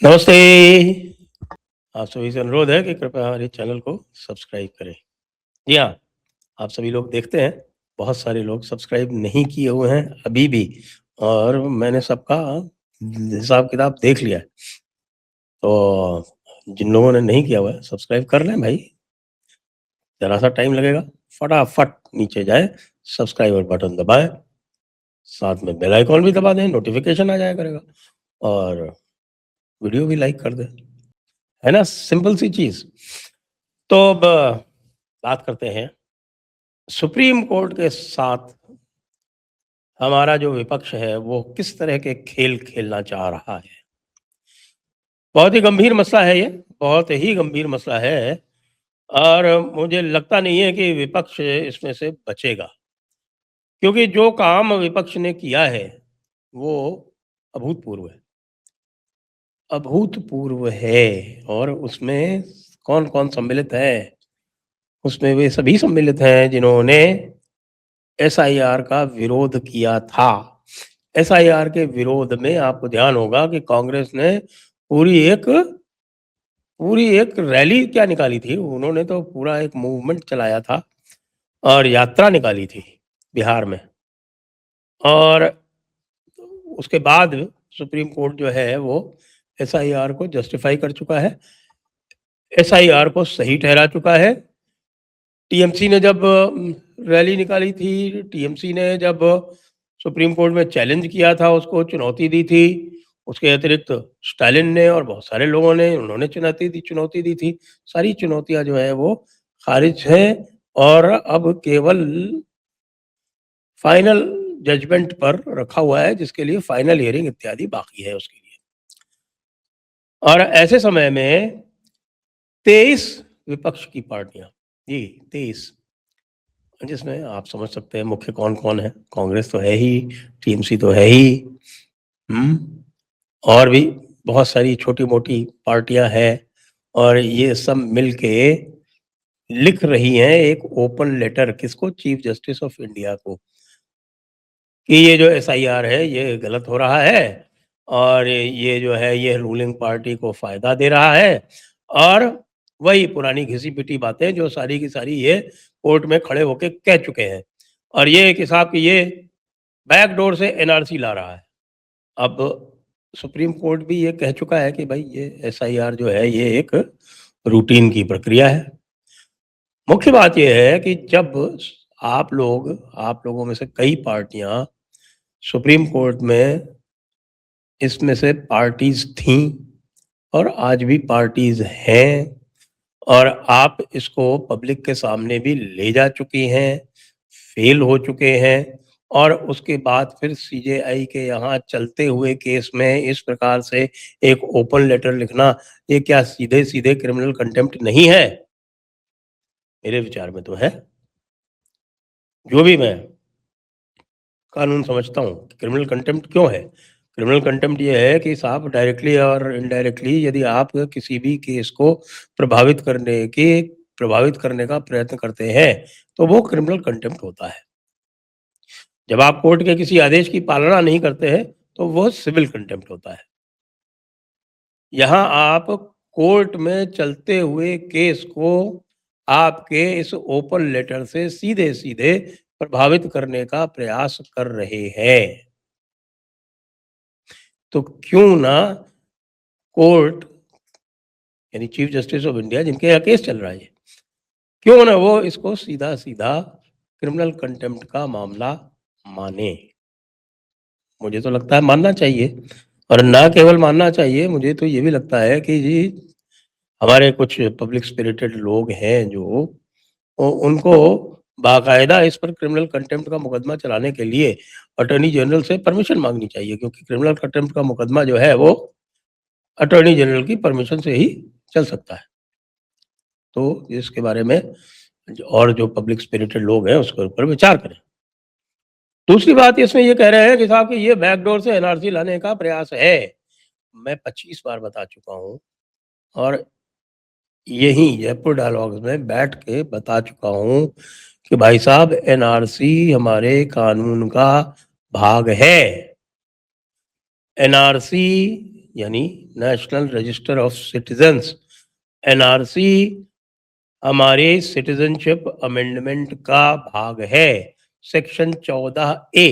नमस्ते। आप सभी से अनुरोध है कि कृपया हमारे चैनल को सब्सक्राइब करें। जी हाँ, आप सभी लोग देखते हैं, बहुत सारे लोग सब्सक्राइब नहीं किए हुए हैं अभी भी और मैंने सबका हिसाब-किताब देख लिया है। तो जिन लोगों ने नहीं किया हुआ है, सब्सक्राइब कर लें भाई, ज़रा-सा टाइम लगेगा, फटाफट नीचे जाएँ, सब्सक्राइबर बटन दबाएँ, साथ में बेल आइकन भी दबा दें, नोटिफ़िकेशन आ जाया करेगा और वीडियो भी लाइक कर दें। है ना? सिंपल सी चीज़। तो अब बात करते हैं सुप्रीम कोर्ट के साथ हमारा जो विपक्ष है वो किस तरह के खेल खेलना चाह रहा है। बहुत ही गंभीर मसला है ये, बहुत ही गंभीर मसला है और मुझे लगता नहीं है कि विपक्ष इसमें से बचेगा। क्योंकि जो काम विपक्ष ने किया है, वो अभूतपूर्व है। अभूतपूर्व है और उसमें कौन-कौन सम्मिलित है? उसमें वे सभी सम्मिलित हैं जिन्होंने एसआईआर का विरोध किया था। एसआईआर के विरोध में आपको ध्यान होगा कि कांग्रेस ने पूरी एक पूरी एक रैली क्या निकाली थी, उन्होंने तो पूरा एक मूवमेंट चलाया था और यात्रा निकाली थी बिहार में। और उसके बाद सुप्रीम कोर्ट जो है वो एसआईआर को जस्टिफाई कर चुका है, एसआईआर को सही ठहरा चुका है। टीएमसी ने जब रैली निकाली थी, टीएमसी ने जब सुप्रीम कोर्ट में चैलेंज किया था, उसको चुनौती दी थी। उसके अतिरिक्त स्टालिन ने और बहुत सारे लोगों ने उन्होंने चुनौती दी थी। सारी चुनौतियाँ जो है वो खारिज हैं और अब केवल फाइनल जजमेंट पर रखा हुआ है जिसके लिए फाइनल हियरिंग इत्यादि बाकी है उसके लिए। और ऐसे समय में 23 विपक्ष की पार्टियाँ, जी 23, जिसमें आप समझ सकते हैं मुख्य कौन-कौन है। कांग्रेस तो है ही, टीएमसी तो है ही, हुँ, और भी बहुत सारी छोटी-मोटी पार्टियाँ हैं और ये सब मिलके लिख रही हैं एक ओपन लेटर किसको? चीफ जस्टिस ऑफ इंडिया को, कि ये जो एसआईआर है ये गलत हो रहा है और ये जो है ये रूलिंग पार्टी को फ़ायदा दे रहा है और वही पुरानी घिसी-पिटी बातें जो सारी की सारी ये कोर्ट में खड़े होके कह चुके हैं और ये एक हिसाब की ये बैकडोर से एनआरसी ला रहा है। अब सुप्रीम कोर्ट भी ये कह चुका है कि भाई ये एसआईआर जो है ये एक रूटीन की प्रक्रिया है। मुख्य बात ये है कि जब आप लोगों में से कई पार्टियां सुप्रीम कोर्ट में इसमें से पार्टीज थीं और आज भी पार्टीज हैं और आप इसको पब्लिक के सामने भी ले जा चुकी हैं, फेल हो चुके हैं और उसके बाद फिर सीजेआई के यहाँ चलते हुए केस में इस प्रकार से एक ओपन लेटर लिखना, ये क्या सीधे-सीधे क्रिमिनल कंटेम्प्ट नहीं है? मेरे विचार में तो है। जो भी मैं कानून समझता हूँ, क्रिमिनल कंटेम्प्ट क्यों है? क्रिमिनल कंटेम्प्ट ये है कि साहब डायरेक्टली और इनडायरेक्टली यदि आप किसी भी केस को प्रभावित करने का प्रयत्न करते हैं, तो वो क्रिमिनल कंटेम्प्ट होता है। जब आप कोर्ट के किसी आदेश की पालना नहीं करते हैं, तो वो सिविल कंटेम्प्ट होता है। यहाँ आप कोर्ट में चलते हुए केस को आपके इस ओपन लेटर से सीधे-सीधे प्रभावित करने का प्रयास कर रहे हैं। तो क्यों ना कोर्ट यानी चीफ जस्टिस ऑफ इंडिया जिनके यहाँ केस चल रहा है ये, क्यों ना वो इसको सीधा-सीधा क्रिमिनल कंटेम्प्ट का मामला माने। मुझे तो लगता है मानना चाहिए और ना केवल मानना चाहिए, मुझे तो ये भी लगता है कि जी हमारे कुछ पब्लिक स्पिरिटेड लोग हैं जो उनको बाकायदा इस पर क्रिमिनल कंटेम्प्ट का मुकदमा चलाने के लिए अटॉर्नी जनरल से परमिशन मांगनी चाहिए क्योंकि क्रिमिनल कंटेम्प्ट का मुकदमा जो है वो अटॉर्नी जनरल की परमिशन से ही चल सकता है। तो इसके बारे में और जो पब्लिक स्पिरिटेड लोग हैं उसके ऊपर विचार करें। दूसरी बात इसमें ये कह रहे हैं कि साहब कि ये बैकडोर से एनआरसी लाने का प्रयास है। मैं 25 बार बता चुका हूँ और यहीं जयपुर डायलॉग्स में बैठ के बता चुका हूँ कि भाई साहब एनआरसी हमारे कानून का भाग है। एनआरसी यानी national register of citizens, NRC हमारे सिटीजनशिप अमेंडमेंट का भाग है। सेक्शन 14A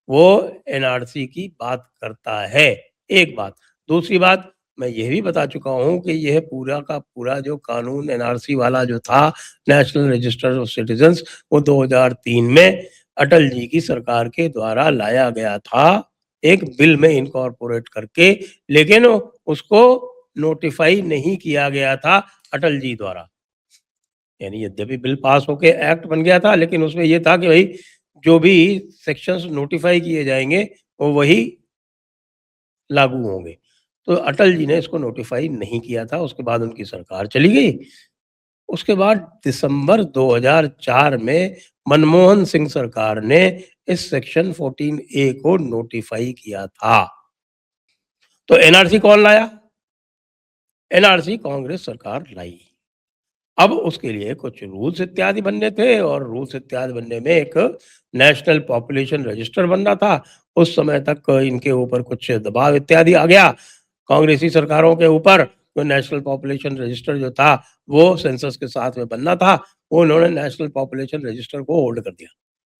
वो एनआरसी की बात करता है। एक बात। दूसरी बात, मैं ये भी बता चुका हूँ कि यह पूरा का पूरा जो कानून एनआरसी वाला जो था, नेशनल रजिस्टर ऑफ सिटीजन्स, वो 2003 में अटल जी की सरकार के द्वारा लाया गया था, एक बिल में इनकॉर्पोरेट करके, लेकिन उसको नोटिफाई नहीं किया गया था अटल जी द्वारा। यानी यद्यपि बिल पास होके एक्ट बन गया था, लेकिन उसमें ये था कि भाई जो भी सेक्शंस नोटिफाई किए जाएंगे वो वही लागू होंगे। तो अटल जी ने इसको नोटिफाई नहीं किया था, उसके बाद उनकी सरकार चली गई। उसके बाद दिसंबर 2004 में मनमोहन सिंह सरकार ने इस सेक्शन 14A को नोटिफाई किया था। तो एनआरसी कौन लाया? एनआरसी कांग्रेस सरकार लाई। अब उसके लिए कुछ रूल्स इत्यादि बनने थे, और रूल्स इत्यादि बनने में एक नेशनल पॉपुलेशन रजिस्टर बनना था। उस समय तक इनके ऊपर कुछ दबाव इत्यादि आ गया कांग्रेसी सरकारों के ऊपर। तो नेशनल पॉपुलेशन रजिस्टर जो था वो सेंसस के साथ में बनना था, वो उन्होंने नेशनल पॉपुलेशन रजिस्टर को होल्ड कर दिया।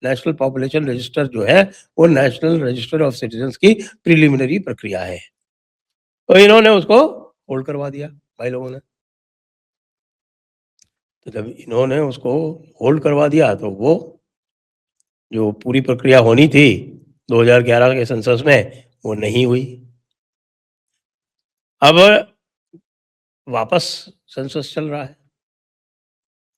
नेशनल पॉपुलेशन रजिस्टर जो है वो नेशनल रजिस्टर ऑफ सिटीजन्स की प्रिलिमिनरी प्रक्रिया है। तो इन्होंने उसको होल्ड करवा दिया भाई लोगों ने। तो जब इन्होंने उसको होल्ड करवा दिया तो वो जो पूरी प्रक्रिया होनी थी 2011 के सेंसस में, वो नहीं हुई। अब वापस सेंसस चल रहा है।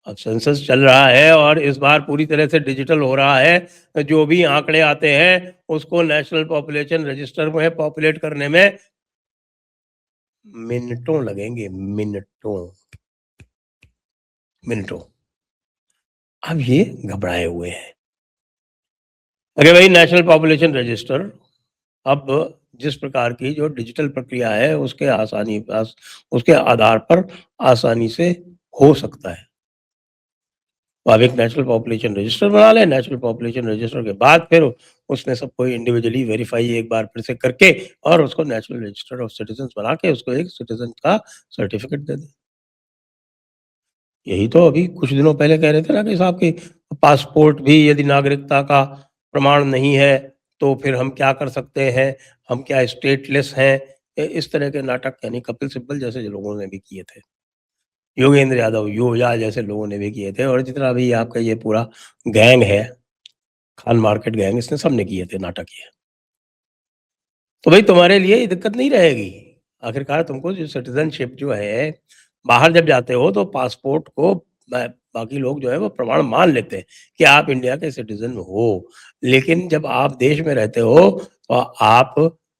अब सेंसस चल रहा है और इस बार पूरी तरह से डिजिटल हो रहा है। जो भी आंकड़े आते हैं उसको नेशनल पॉपुलेशन रजिस्टर में पॉपुलेट करने में मिनटों लगेंगे, मिनटों मिनटों। अब ये घबराए हुए हैं। अरे भाई, नेशनल पॉपुलेशन रजिस्टर अब जिस प्रकार की जो डिजिटल प्रक्रिया है उसके आधार पर आसानी से हो सकता है। तो अब एक नेशनल पॉपुलेशन रजिस्टर बना लें, नेशनल पॉपुलेशन रजिस्टर के बाद फिर उसने सबको इंडिविजुअली वेरीफाई एक बार फिर से करके और उसको नेशनल रजिस्टर ऑफ सिटीजन्स बना के उसको एक सिटीजन का सर्टिफिकेट दे दें। यही तो अभी कुछ दिनों पहले कह रहे थे ना कि साहब कि पासपोर्ट भी यदि नागरिकता का प्रमाण नहीं है, तो फिर हम क्या कर सकते हैं, हम क्या स्टेटलेस हैं। इस तरह के नाटक यानी कपिल सिब्बल जैसे जो लोगों ने भी किए थे, योगेंद्र यादव, योया जैसे लोगों ने भी किए थे, और जितना भी आपका ये पूरा गैंग है, खान मार्केट गैंग, इसने सबने किए थे नाटक ये। तो भाई तुम्हारे लिए ये दिक्कत नहीं रहेगी। आखिरकार तुमको जो सिटीजनशिप जो है, बाहर जब जाते हो तो पासपोर्ट को बाकी लोग जो है वो प्रमाण मान लेते हैं कि आप इंडिया के सिटीजन हो। लेकिन जब आप देश में रहते हो तो आप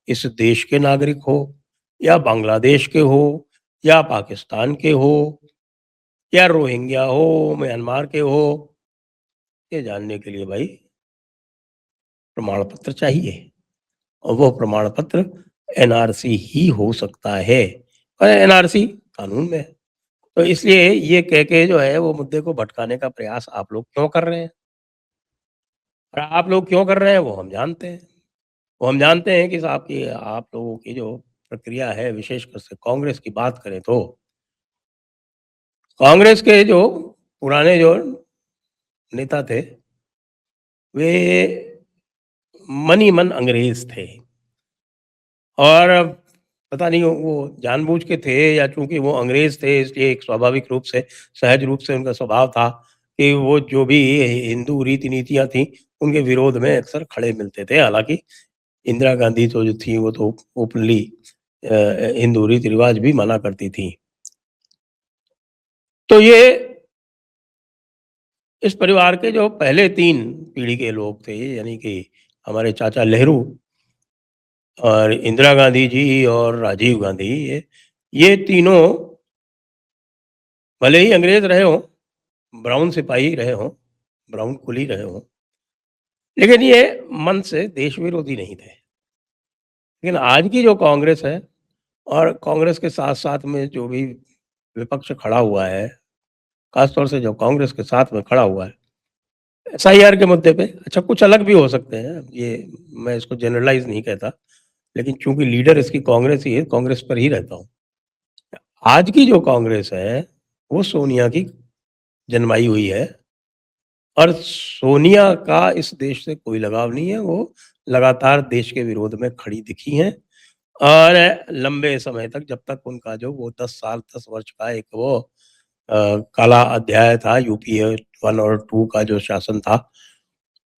इस देश के नागरिक हो, या बांग्लादेश के हो, या पाकिस्तान के हो, या रोहिंग्या हो, म्यांमार के हो, ये जानने के लिए भाई प्रमाण पत्र चाहिए। और वो प्रमाण पत्र एनआरसी ही हो सकता है, और एनआरसी कानून में है। तो इसलिए ये कह के जो है वो मुद्दे को भटकाने का प्रयास आप लोग क्यों कर रहे हैं? और आप लोग क्यों कर रहे हैं वो हम जानते हैं। वो हम जानते हैं कि साहब की आप लोगों की जो प्रक्रिया है, विशेषकर से कांग्रेस की बात करें तो कांग्रेस के जो पुराने जो नेता थे, वे मन ही मन अंग्रेज थे। और पता नहीं वो जानबूझ के थे या चूँकि वो अंग्रेज़ थे, इसलिए एक स्वाभाविक रूप से, सहज रूप से उनका स्वभाव था कि वो जो भी हिंदू रीति-नीतियाँ थीं, उनके विरोध में अक्सर खड़े मिलते थे। हालाँकि इंदिरा गांधी तो जो थी वो तो ओपनली हिंदू रीति-रिवाज भी माना करती थीं। तो ये इस परिवार के जो पहले 3 पीढ़ी के लोग थे, यानी कि हमारे चाचा नेहरू और इंदिरा गांधी जी और राजीव गांधी, ये तीनों भले ही अंग्रेज रहे हों, ब्राउन सिपाही रहे हों, ब्राउन कुली रहे हों, लेकिन ये मन से देश विरोधी नहीं थे। लेकिन आज की जो कांग्रेस है, और कांग्रेस के साथ-साथ में जो भी विपक्ष खड़ा हुआ है, खास तौर से जो कांग्रेस के साथ में खड़ा हुआ है, एसआईआर के मुद्दे पे, अच्छा कुछ अलग भी हो सकते हैं, ये मैं इसको जनरलाइज़ नहीं कहता। लेकिन चूँकि लीडर इसकी कांग्रेस ही है, कांग्रेस पर ही रहता हूँ। आज की जो कांग्रेस है, वो सोनिया की जन्माई हुई है और सोनिया का इस देश से कोई लगाव नहीं है, वो लगातार देश के विरोध में खड़ी दिखी हैं और लंबे समय तक जब तक उनका जो वो 10 साल 10 वर्ष का एक वो काला अध्याय था यूपीए 1 और 2 का जो शासन था,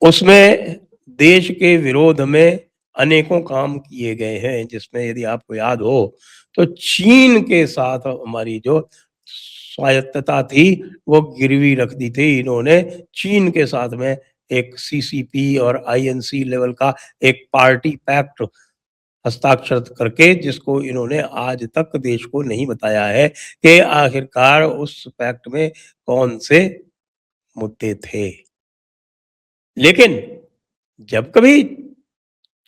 उसमें देश के विरोध में अनेकों काम किए गए हैं, जिसमें यदि आपको याद हो, तो चीन के साथ हमारी जो स्वायत्तता थी, वो गिरवी रख दी थी इन्होंने चीन के साथ में एक सीसीपी और आईएनसी लेवल का एक पार्टी पैक्ट हस्ताक्षर करके जिसको इन्होंने आज तक देश को नहीं बताया है कि आखिरकार उस पैक्ट में कौन से मुद्दे थे। लेकिन जब कभी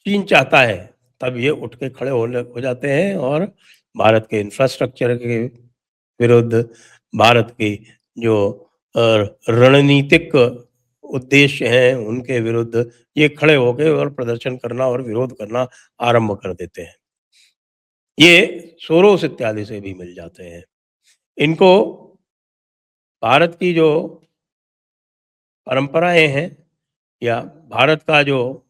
चीन चाहता है, तब ये उठ के खड़े हो जाते हैं और भारत के इंफ्रास्ट्रक्चर के विरुद्ध, भारत की जो अ, रणनीतिक उद्देश्य हैं, उनके विरुद्ध ये खड़े होके और प्रदर्शन करना और विरोध करना आरंभ कर देते हैं। ये सोरोस इत्यादि से भी मिल जाते हैं। इनको भारत की जो परंपराएँ हैं या भारत का जो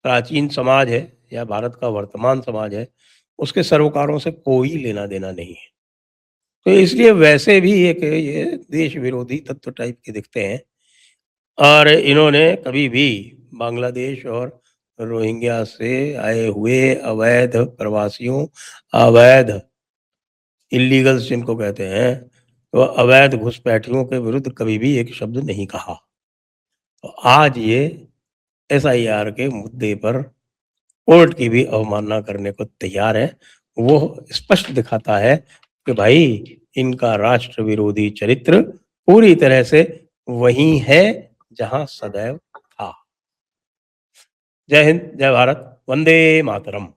प्राचीन समाज है या भारत का वर्तमान समाज है, उसके सरोकारों से कोई लेना-देना नहीं है। तो इसलिए वैसे भी एक ये देश विरोधी तत्व टाइप के दिखते हैं और इन्होंने कभी भी बांग्लादेश और रोहिंग्या से आए हुए अवैध प्रवासियों, अवैध इल्लीगल्स जिनको कहते हैं, तो अवैध घुसपैठियों के विरुद्ध कभी भी एक शब्द नहीं कहा। तो आज ये एसआईआर के मुद्दे पर कोर्ट की भी अवमानना करने को तैयार है। वो स्पष्ट दिखाता है कि भाई इनका राष्ट्र विरोधी चरित्र पूरी तरह से वही है जहाँ सदैव था। जय हिंद, जय भारत, वंदे मातरम।